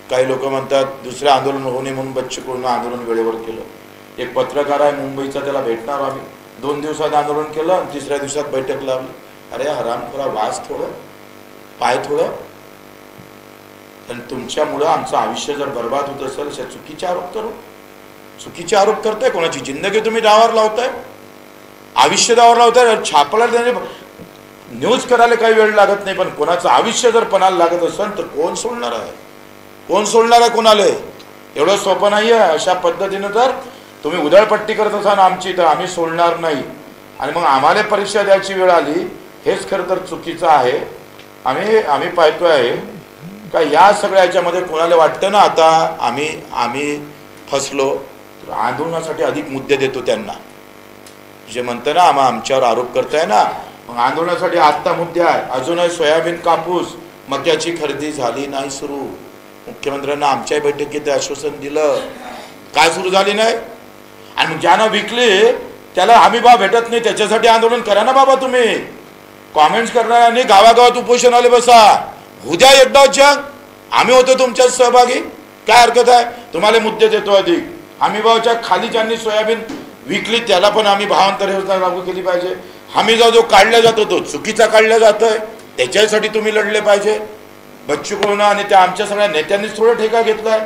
काही लोक म्हणतात दुसरे आंदोलन होऊ नये म्हणून बच्चू कडूंना आंदोलन वेळेवर केलं। एक पत्रकार आहे मुंबईचा, त्याला भेटणार आम्ही, 2 दिवसात आंदोलन केलं आणि 3ऱ्या दिवसात बैठक लावली। अरे हरामखोरा, वास थोडं, पाय थोडं। आणि तुमच्यामुळं आमचं आयुष्य जर बर्बाद होत असेल अशा चुकीचे आरोप करू, चुकीचे आरोप करताय, कोणाची जिंदगी तुम्ही दावावर लावताय, आयुष्य दावावर लावताय। छापला न्यूज करायला काही वेळ लागत नाही, पण कोणाचं आयुष्य जर पणाला लागत असेल तर कोण सोडणार आहे? कोण सोडणार आहे कोणाला? एवढं सोपं नाही आहे। अशा पद्धतीनं जर तुम्ही उधळपट्टी करत असाल आमची, तर आम्ही सोडणार नाही। आणि मग आम्हाला परीक्षा द्यायची वेळ आली, हेच खरं तर चुकीचं आहे। आम्ही पाहतो आहे का या सगळ्या याच्यामध्ये कोणाला वाटतं ना आता आम्ही फसलो, तर आंदोलनासाठी अधिक मुद्दे देतो त्यांना। जे म्हणतं ना आमच्यावर आरोप करताय ना, मग आंदोलनासाठी आत्ता मुद्दे आहे। अजूनही सोयाबीन, कापूस, मक्याची खरेदी झाली नाही सुरू। मुख्यमंत्र्यांना आमच्या बैठकीत आश्वासन दिलं, काय सुरू झाली नाही? आणि ज्यांना विकली त्याला हमी भाव भेटत नाही, त्याच्यासाठी आंदोलन करा ना बाबा तुम्ही। कॉमेंट्स करणाऱ्यांनी गावागावात उपोषणाला बसा, उद्या एकदा जग आम्ही होतो तुमच्यात सहभागी, काय हरकत आहे? तुम्हाला मुद्दे देतो अधिक। हमी भावाच्या खाली ज्यांनी सोयाबीन विकली त्याला पण आम्ही भावांतर योजना लागू केली पाहिजे। हमी जो काढला जातो तो चुकीचा काढला जातोय, त्याच्यासाठी तुम्ही लढले पाहिजे। बच्चू कडू आणि त्या आमच्या सगळ्या नेत्यांनीच थोडं ठेका घेतलाय।